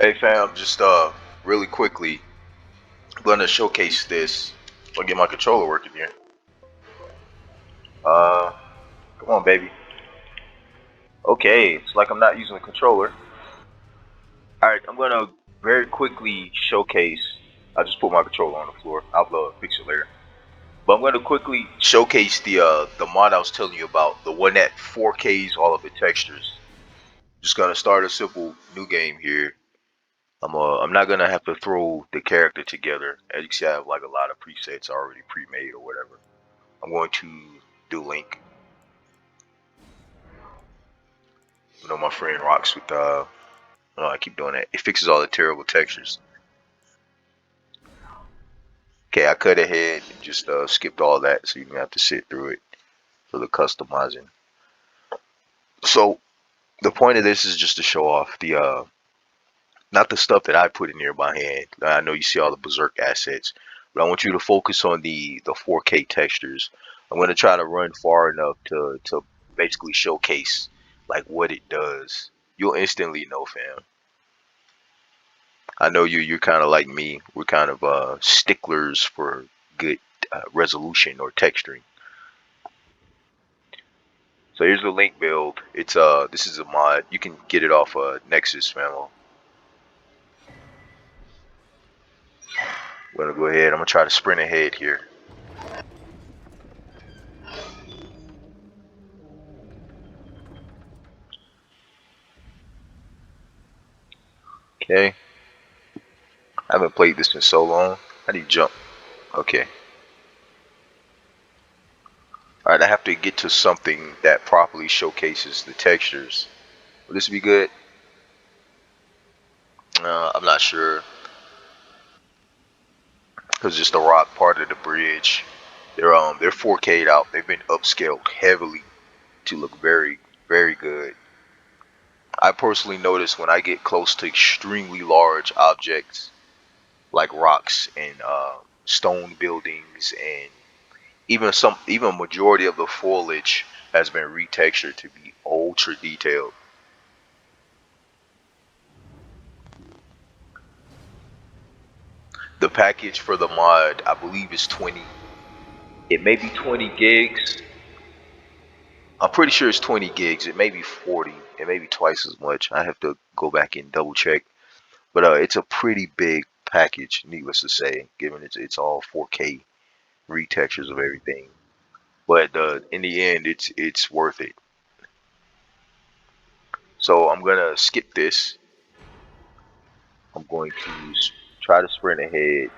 Hey fam, just really quickly, I'm gonna showcase this. I'll get my controller working here. Uh, Come on, baby. Okay, it's like I'm not using the controller. All right, I'm gonna very quickly showcase. I just put my controller on the floor. I'll fix it later. But I'm gonna quickly showcase the mod I was telling you about, the one that 4Ks all of the textures. Just gonna start a simple new game here. I'm not gonna have to throw the character together. As you can see, I have like a lot of presets already pre-made or whatever. I'm going to do link. You know, my friend rocks with I keep doing that. It fixes all the terrible textures. Okay, I cut ahead and just skipped all that, so you don't have to sit through it for the customizing. So the point of this is just to show off the not the stuff that I put in here by hand. I know you see all the Berserk assets, but I want you to focus on the 4K textures. I'm going to try to run far enough to basically showcase like what it does. You'll instantly know, fam. I know you're kind of like me. We're kind of sticklers for good resolution or texturing. So here's the link build. It's this is a mod. You can get it off Nexus, fam. I'm gonna go ahead. I'm gonna try to sprint ahead here. Okay. I haven't played this in so long. How do you jump? Okay. Alright, I have to get to something that properly showcases the textures. Will this be good? I'm not sure. Because just the rock part of the bridge. They're 4K'd out. They've been upscaled heavily to look very, very good. I personally notice when I get close to extremely large objects like rocks and stone buildings, and even majority of the foliage has been retextured to be ultra detailed. The package for the mod, I believe, is 20. It may be 20 gigs. I'm pretty sure it's 20 gigs. It may be 40. It may be twice as much. I have to go back and double check. But it's a pretty big package, needless to say, given it's all 4K retextures of everything. But in the end, it's worth it. So I'm gonna skip this. I'm going to try to sprint ahead.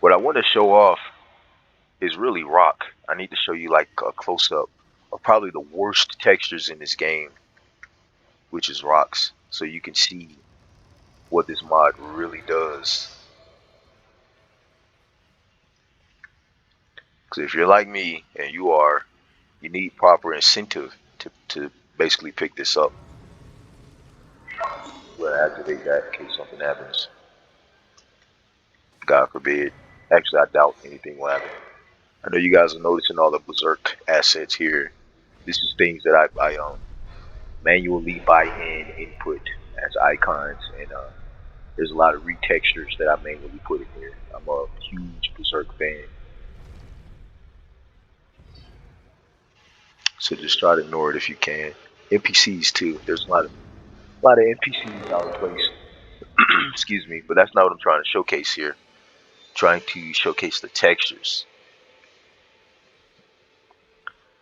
What I want to show off is really rock. I need to show you like a close up of probably the worst textures in this game, which is rocks, so you can see what this mod really does. Because if you're like me, and you need proper incentive to basically pick this up. We'll activate that in case something happens. God forbid. Actually, I doubt anything will happen. I know you guys are noticing all the Berserk assets here. This is things that I manually by hand input as icons, and there's a lot of retextures that I manually put in here. I'm a huge Berserk fan, so just try to ignore it if you can. NPCs too. There's a lot of NPCs out of place. Excuse me, but that's not what I'm trying to showcase here. I'm trying to showcase the textures.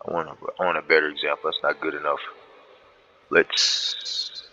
I want a better example. That's not good enough. Let's.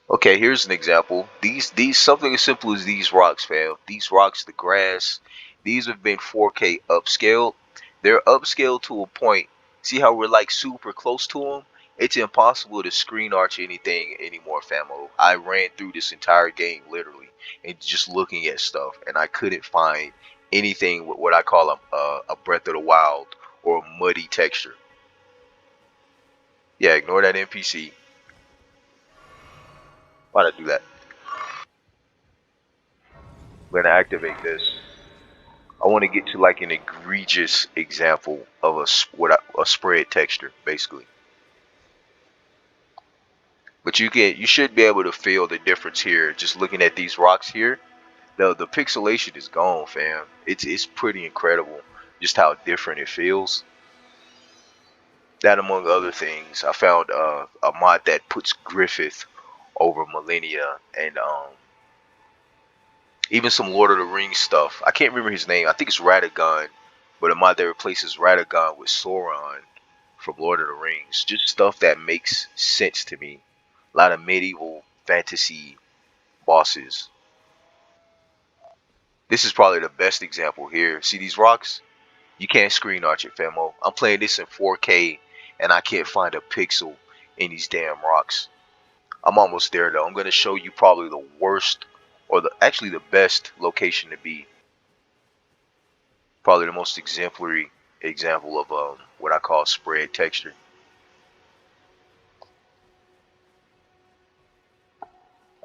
Okay, here's an example. These something as simple as these rocks, fam. These rocks, the grass, these have been 4K upscaled. They're upscaled to a point. See how we're like super close to them? It's impossible to screen arch anything anymore, famo. I ran through this entire game literally and just looking at stuff, and I couldn't find anything with what I call a Breath of the Wild or a muddy texture. Yeah, ignore that NPC. Why'd I do that? I'm gonna activate this. I want to get to like an egregious example of a spread texture, basically. But you should be able to feel the difference here just looking at these rocks here. The pixelation is gone, fam. It's pretty incredible just how different it feels. That among other things, I found a mod that puts Griffith over Millennia and even some Lord of the Rings stuff. I can't remember his name. I think it's Radagon, but a mod that replaces Radagon with Sauron from Lord of the Rings. Just stuff that makes sense to me. A lot of medieval fantasy bosses. This is probably the best example here. See these rocks? You can't screen arch it, famo. I'm playing this in 4K and I can't find a pixel in these damn rocks. I'm almost there though. I'm gonna show you probably the worst or actually the best location to be. Probably the most exemplary example of what I call spread texture.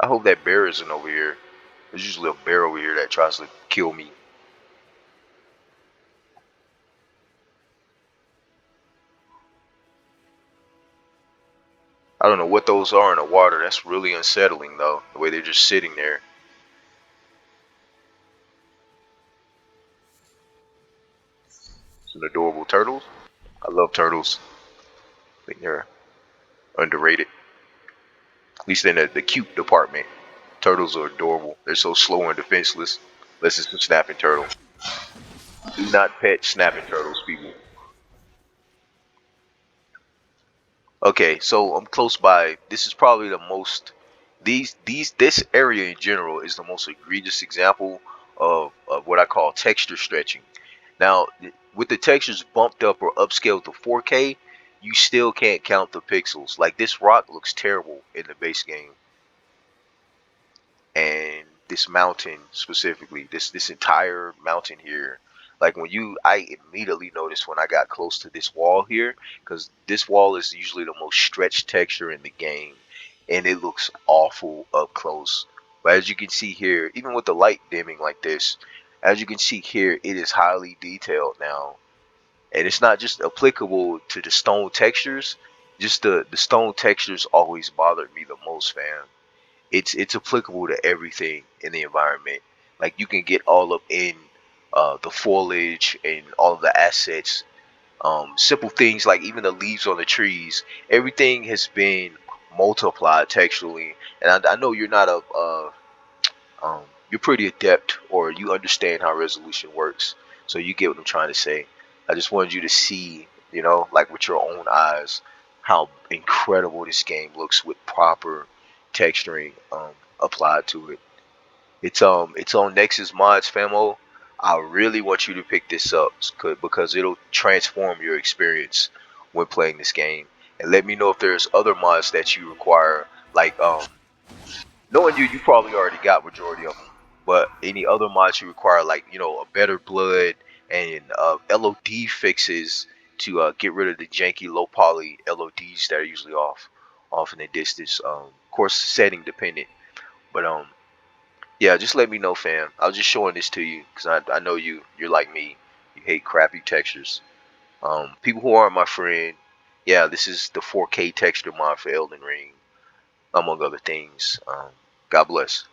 I hope that bear isn't over here. There's usually a bear over here that tries to kill me. I don't know what those are in the water. That's really unsettling though, the way they're just sitting there. Some adorable turtles. I love turtles. I think they're underrated. At least in the cute department. Turtles are adorable. They're so slow and defenseless. Unless it's a snapping turtle. Do not pet snapping turtles, people. Okay, so I'm close by. This is probably the most this area in general is the most egregious example of what I call texture stretching. Now, with the textures bumped up or upscaled to 4K, you still can't count the pixels. Like this rock looks terrible in the base game. And this mountain specifically, this entire mountain here, like I immediately noticed when I got close to this wall here, because this wall is usually the most stretched texture in the game, and it looks awful up close. But as you can see here, even with the light dimming like this, as you can see here, it is highly detailed now, and it's not just applicable to the stone textures. Just the stone textures always bothered me the most, fam. It's applicable to everything in the environment. Like you can get all up in the foliage and all of the assets. Simple things like even the leaves on the trees. Everything has been multiplied textually. And I know you're not you're pretty adept or you understand how resolution works. So you get what I'm trying to say. I just wanted you to see, like with your own eyes, how incredible this game looks with proper texturing applied to it. It's on Nexus Mods, famo. I really want you to pick this up because it'll transform your experience when playing this game. And let me know if there's other mods that you require, like knowing you probably already got majority of them. But any other mods you require, like a better blood and LOD fixes to get rid of the janky low poly LODs that are usually off in the distance. Of course, setting dependent. But yeah, just let me know, fam. I was just showing this to you because I know you're like me. You hate crappy textures. People who aren't my friend, yeah, this is the 4K texture mod for Elden Ring, among other things. God bless.